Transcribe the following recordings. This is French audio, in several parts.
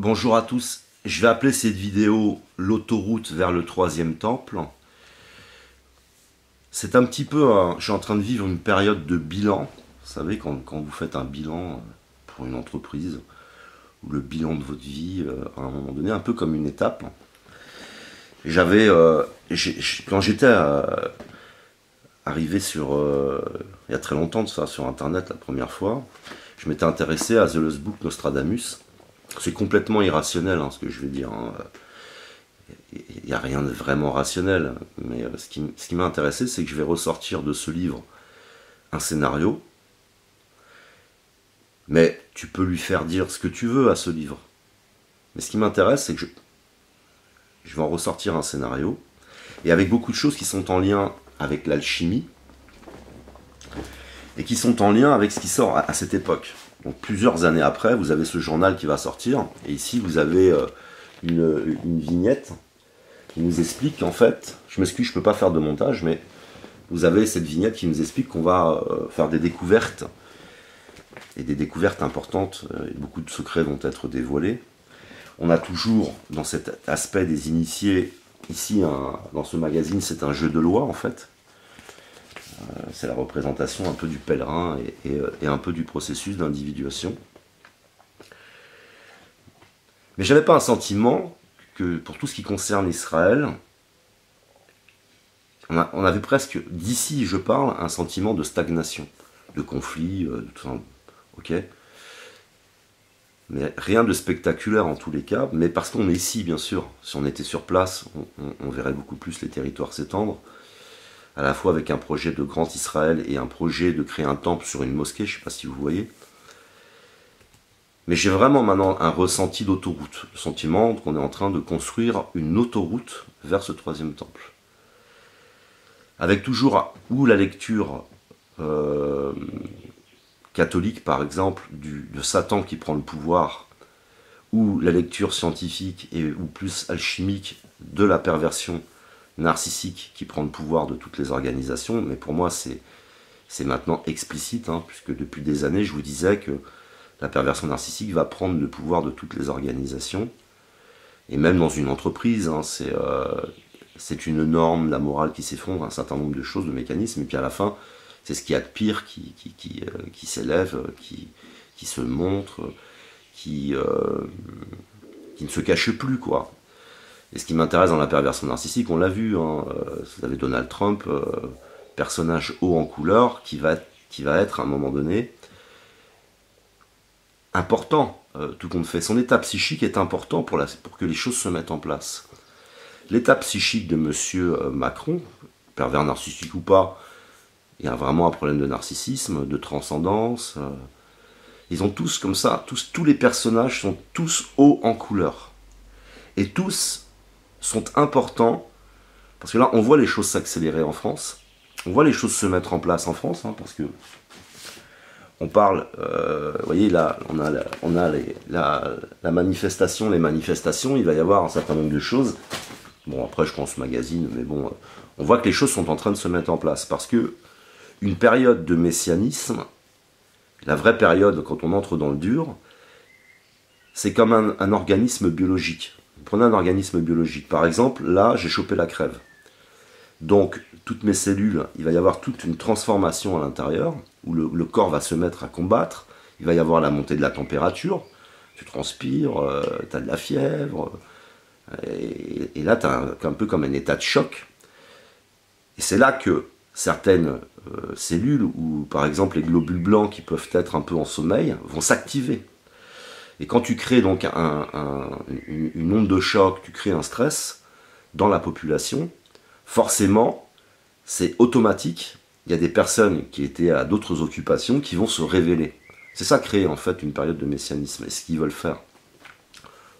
Bonjour à tous, je vais appeler cette vidéo l'autoroute vers le troisième temple. C'est un petit peu, je suis en train de vivre une période de bilan. Vous savez, quand vous faites un bilan pour une entreprise, ou le bilan de votre vie, à un moment donné, un peu comme une étape. Quand j'étais arrivé il y a très longtemps de ça, sur Internet la première fois, je m'étais intéressé à The Lost Book Nostradamus. C'est complètement irrationnel, ce que je vais dire. Il n'y a rien de vraiment rationnel. Mais ce qui m'a intéressé, c'est que je vais ressortir de ce livre un scénario. Mais tu peux lui faire dire ce que tu veux à ce livre. Mais ce qui m'intéresse, c'est que je vais en ressortir un scénario. Et avec beaucoup de choses qui sont en lien avec l'alchimie. Et qui sont en lien avec ce qui sort à cette époque. Donc plusieurs années après, vous avez ce journal qui va sortir, et ici vous avez une vignette qui nous explique qu'en fait, je m'excuse, je ne peux pas faire de montage, mais vous avez cette vignette qui nous explique qu'on va faire des découvertes, et des découvertes importantes, et beaucoup de secrets vont être dévoilés. On a toujours, dans cet aspect des initiés, ici, dans ce magazine, c'est un jeu de loi en fait. C'est la représentation un peu du pèlerin et un peu du processus d'individuation. Mais j'avais pas un sentiment que pour tout ce qui concerne Israël, on avait presque, d'ici je parle, un sentiment de stagnation, de conflit, de tout ça. Ok. Mais rien de spectaculaire en tous les cas, mais parce qu'on est ici bien sûr. Si on était sur place, on verrait beaucoup plus les territoires s'étendre. À la fois avec un projet de grand Israël et un projet de créer un temple sur une mosquée, je ne sais pas si vous voyez. Mais j'ai vraiment maintenant un ressenti d'autoroute, le sentiment qu'on est en train de construire une autoroute vers ce troisième temple. Avec toujours ou la lecture catholique, par exemple, de Satan qui prend le pouvoir, ou la lecture scientifique ou plus alchimique de la perversion narcissique qui prend le pouvoir de toutes les organisations, mais pour moi c'est maintenant explicite, puisque depuis des années je vous disais que la perversion narcissique va prendre le pouvoir de toutes les organisations, et même dans une entreprise, c'est une norme, la morale qui s'effondre, un certain nombre de choses, de mécanismes, et puis à la fin, c'est ce qu'il y a de pire qui s'élève, qui se montre, qui ne se cache plus, quoi. Et ce qui m'intéresse dans la perversion narcissique, on l'a vu, vous avez Donald Trump, personnage haut en couleur, qui va être à un moment donné important, tout compte fait. Son état psychique est important pour que les choses se mettent en place. L'état psychique de M. Macron, pervers narcissique ou pas, il y a vraiment un problème de narcissisme, de transcendance. Ils ont tous comme ça, tous les personnages sont tous hauts en couleur. Et tous sont importants, parce que là on voit les choses s'accélérer en France, on voit les choses se mettre en place en France, parce que on parle, vous voyez là, on a la manifestation, les manifestations, il va y avoir un certain nombre de choses, bon après je prends ce magazine, mais bon, on voit que les choses sont en train de se mettre en place, parce que une période de messianisme, la vraie période quand on entre dans le dur, c'est comme un organisme biologique. Prenez un organisme biologique. Par exemple, là, j'ai chopé la crève. Donc, toutes mes cellules, il va y avoir toute une transformation à l'intérieur, où le corps va se mettre à combattre. Il va y avoir la montée de la température. Tu transpires, tu as de la fièvre. Et là, tu as un peu comme un état de choc. Et c'est là que certaines cellules, ou par exemple les globules blancs qui peuvent être un peu en sommeil, vont s'activer. Et quand tu crées donc une onde de choc, tu crées un stress dans la population, forcément, c'est automatique. Il y a des personnes qui étaient à d'autres occupations qui vont se révéler. C'est ça créer en fait une période de messianisme, et ce qu'ils veulent faire.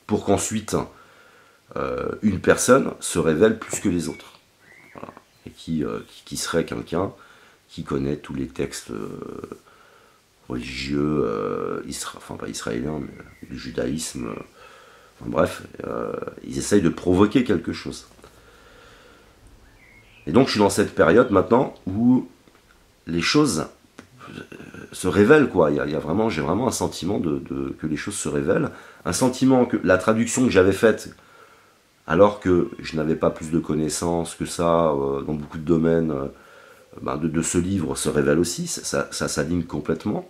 Pour qu'ensuite, une personne se révèle plus que les autres. Voilà. Et qui serait quelqu'un qui connaît tous les textes religieux, enfin pas israélien, mais du judaïsme, enfin, bref, ils essayent de provoquer quelque chose. Et donc je suis dans cette période maintenant où les choses se révèle, quoi. J'ai vraiment un sentiment que les choses se révèlent. Un sentiment que la traduction que j'avais faite, alors que je n'avais pas plus de connaissances que ça dans beaucoup de domaines, de ce livre se révèle aussi. Ça s'aligne complètement.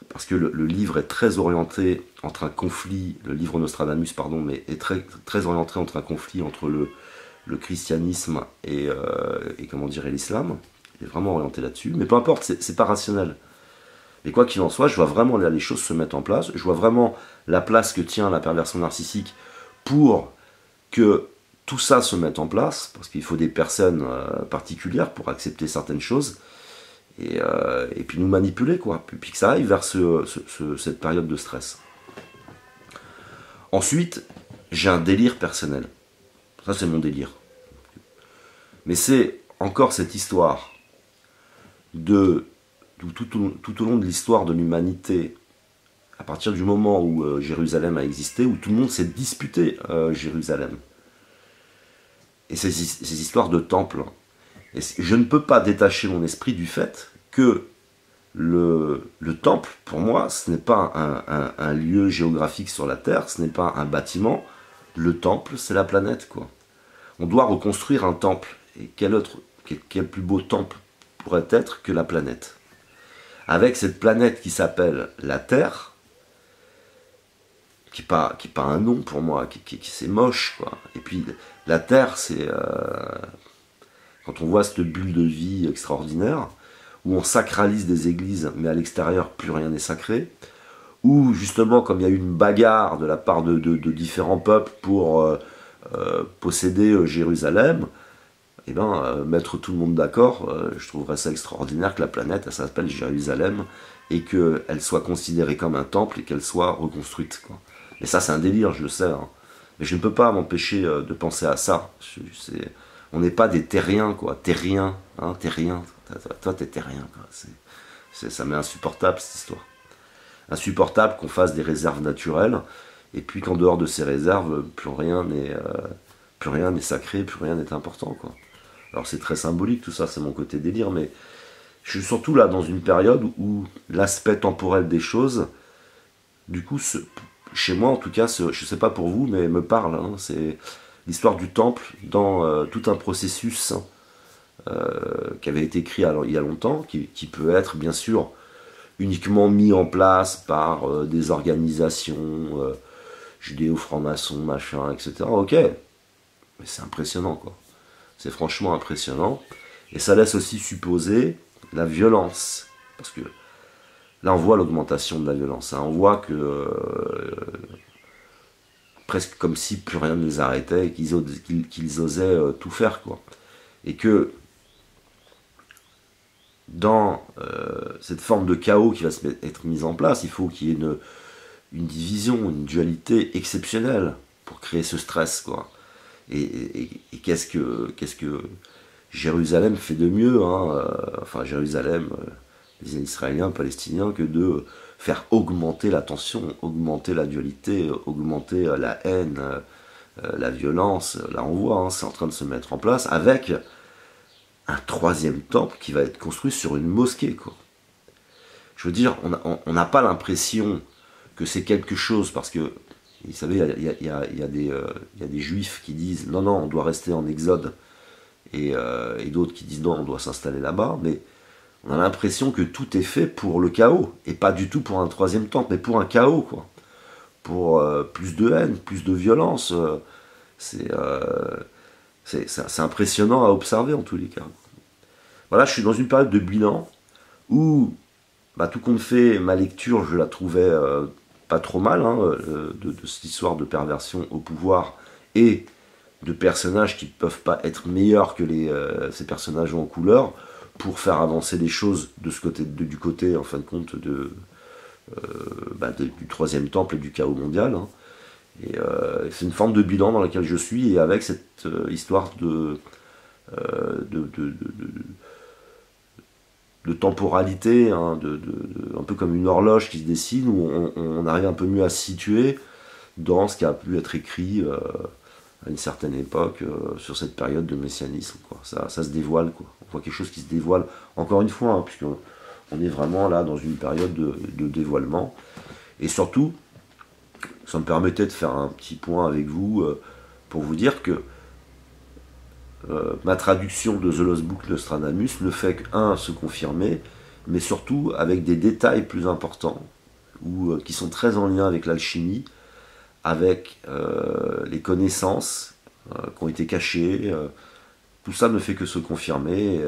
Parce que le livre est très orienté entre un conflit, le livre Nostradamus, pardon, mais est très orienté entre un conflit entre le christianisme et comment dire, l'islam. Il est vraiment orienté là-dessus. Mais peu importe, c'est pas rationnel. Mais quoi qu'il en soit, je vois vraiment là les choses se mettre en place. Je vois vraiment la place que tient la perversion narcissique pour que tout ça se mette en place, parce qu'il faut des personnes particulières pour accepter certaines choses, et puis nous manipuler, quoi, puis que ça aille vers cette période de stress. Ensuite, j'ai un délire personnel. Ça, c'est mon délire. Mais c'est encore cette histoire tout au long de l'histoire de l'humanité, à partir du moment où Jérusalem a existé, où tout le monde s'est disputé Jérusalem. Et ces histoires de temples. Et je ne peux pas détacher mon esprit du fait que le temple, pour moi, ce n'est pas un lieu géographique sur la Terre, ce n'est pas un bâtiment. Le temple, c'est la planète, quoi. On doit reconstruire un temple. Et quel plus beau temple pourrait être que la planète? Avec cette planète qui s'appelle la Terre, qui n'est pas un nom pour moi, c'est moche, quoi. Et puis la Terre, c'est quand on voit cette bulle de vie extraordinaire, où on sacralise des églises, mais à l'extérieur, plus rien n'est sacré, où justement, comme il y a eu une bagarre de la part de différents peuples pour posséder Jérusalem, et mettre tout le monde d'accord, je trouverais ça extraordinaire que la planète, elle s'appelle Jérusalem, et qu'elle soit considérée comme un temple, et qu'elle soit reconstruite, quoi. Mais ça, c'est un délire, je le sais, hein. Mais je ne peux pas m'empêcher de penser à ça. On n'est pas des terriens, quoi. Terriens, hein, terrien. Toi, t'es terrien, quoi. Ça m'est insupportable, cette histoire. Insupportable qu'on fasse des réserves naturelles, et puis qu'en dehors de ces réserves, plus rien n'est sacré, plus rien n'est important, quoi. Alors c'est très symbolique tout ça, c'est mon côté délire, mais je suis surtout là dans une période où l'aspect temporel des choses, du coup, chez moi en tout cas, je ne sais pas pour vous, mais me parle, hein. C'est l'histoire du temple dans tout un processus qui avait été écrit il y a longtemps, qui peut être bien sûr uniquement mis en place par des organisations judéo-francs-maçons, machin, etc. Ok, mais c'est impressionnant, quoi. C'est franchement impressionnant. Et ça laisse aussi supposer la violence. Parce que là, on voit l'augmentation de la violence, hein. On voit que presque comme si plus rien ne les arrêtait et qu'ils osaient tout faire, quoi. Et que dans cette forme de chaos qui va être mise en place, il faut qu'il y ait une division, une dualité exceptionnelle pour créer ce stress, quoi. Et qu'est-ce que Jérusalem fait de mieux, hein, enfin Jérusalem, les Israéliens, Palestiniens, que de faire augmenter la tension, augmenter la dualité, augmenter la haine, la violence. Là on voit, hein, c'est en train de se mettre en place avec un troisième temple qui va être construit sur une mosquée, quoi. Je veux dire, on n'a pas l'impression que c'est quelque chose, parce que vous savez, il y a des juifs qui disent non, on doit rester en exode, et d'autres qui disent non, on doit s'installer là-bas, mais on a l'impression que tout est fait pour le chaos, et pas du tout pour un troisième temple, mais pour un chaos, quoi. Pour plus de haine, plus de violence. C'est impressionnant à observer en tous les cas. Voilà, je suis dans une période de bilan où, tout compte fait, ma lecture, je la trouvais pas trop mal, hein, de cette histoire de perversion au pouvoir et de personnages qui ne peuvent pas être meilleurs que ces personnages en couleur pour faire avancer les choses de du côté, en fin de compte, du troisième temple et du chaos mondial, hein. Et c'est une forme de bilan dans laquelle je suis, et avec cette histoire de temporalité, hein, un peu comme une horloge qui se dessine, où on arrive un peu mieux à se situer dans ce qui a pu être écrit à une certaine époque sur cette période de messianisme, quoi. Ça se dévoile, quoi. On voit quelque chose qui se dévoile, encore une fois, hein, puisqu'on On est vraiment là dans une période de dévoilement. Et surtout, ça me permettait de faire un petit point avec vous pour vous dire que ma traduction de The Lost Book Nostradamus ne fait qu'un, se confirmer, mais surtout avec des détails plus importants, qui sont très en lien avec l'alchimie, avec les connaissances qui ont été cachées. Tout ça ne fait que se confirmer,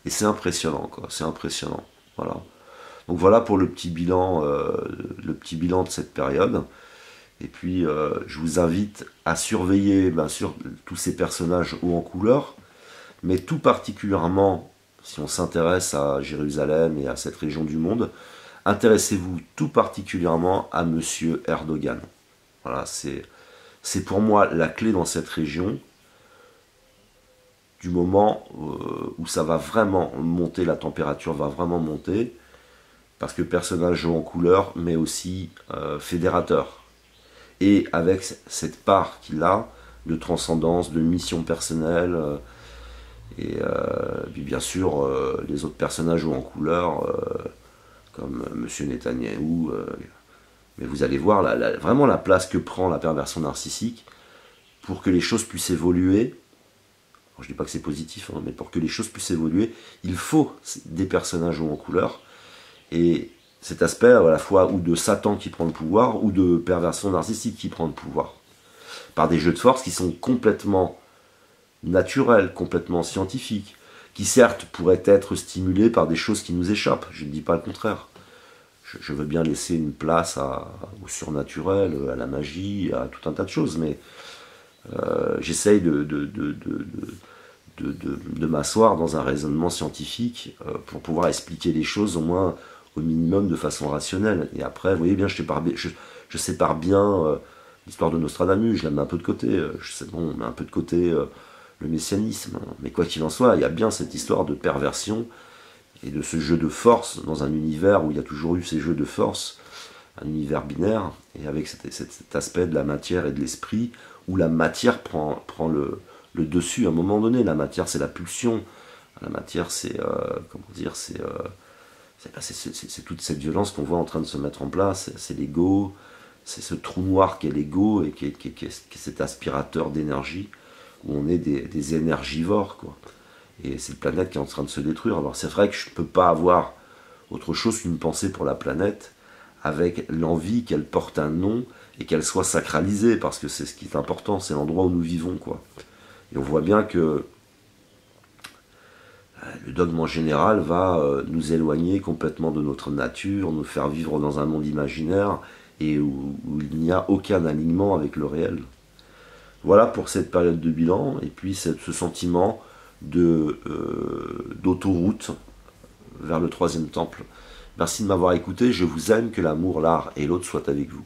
et c'est impressionnant, quoi. C'est impressionnant. Voilà. Donc voilà pour le petit bilan de cette période. Et puis, je vous invite à surveiller, bien sûr, tous ces personnages hauts en couleur, mais tout particulièrement, si on s'intéresse à Jérusalem et à cette région du monde, intéressez-vous tout particulièrement à Monsieur Erdogan. Voilà, c'est pour moi la clé dans cette région, du moment où ça va vraiment monter, la température va vraiment monter, parce que personnage haut en couleur, mais aussi fédérateur. Et avec cette part qu'il a de transcendance, de mission personnelle, et puis bien sûr les autres personnages hauts en couleur, comme Monsieur Netanyahou, mais vous allez voir vraiment la place que prend la perversion narcissique pour que les choses puissent évoluer. Alors, je ne dis pas que c'est positif, hein, mais pour que les choses puissent évoluer, il faut des personnages hauts en couleur, et cet aspect à la fois ou de Satan qui prend le pouvoir, ou de perversion narcissique qui prend le pouvoir, par des jeux de force qui sont complètement naturels, complètement scientifiques, qui certes pourraient être stimulés par des choses qui nous échappent, je ne dis pas le contraire. Je veux bien laisser une place au surnaturel, à la magie, à tout un tas de choses, mais j'essaye de m'asseoir dans un raisonnement scientifique pour pouvoir expliquer les choses au moins au minimum de façon rationnelle. Et après, vous voyez bien, je sépare bien l'histoire de Nostradamus, je la mets un peu de côté, on met un peu de côté le messianisme, mais quoi qu'il en soit, il y a bien cette histoire de perversion et de ce jeu de force dans un univers où il y a toujours eu ces jeux de force, un univers binaire, et avec cet aspect de la matière et de l'esprit, où la matière prend le dessus à un moment donné. La matière, c'est la pulsion, la matière, c'est c'est toute cette violence qu'on voit en train de se mettre en place, c'est l'ego, c'est ce trou noir qu'est l'ego, et qui est cet aspirateur d'énergie, où on est des énergivores, quoi. Et cette planète qui est en train de se détruire. Alors c'est vrai que je ne peux pas avoir autre chose qu'une pensée pour la planète, avec l'envie qu'elle porte un nom, et qu'elle soit sacralisée, parce que c'est ce qui est important, c'est l'endroit où nous vivons, quoi. Et on voit bien que le dogme en général va nous éloigner complètement de notre nature, nous faire vivre dans un monde imaginaire, et où il n'y a aucun alignement avec le réel. Voilà pour cette période de bilan, et puis ce sentiment d'autoroute vers le troisième temple. Merci de m'avoir écouté, je vous aime, que l'amour, l'art et l'autre soient avec vous.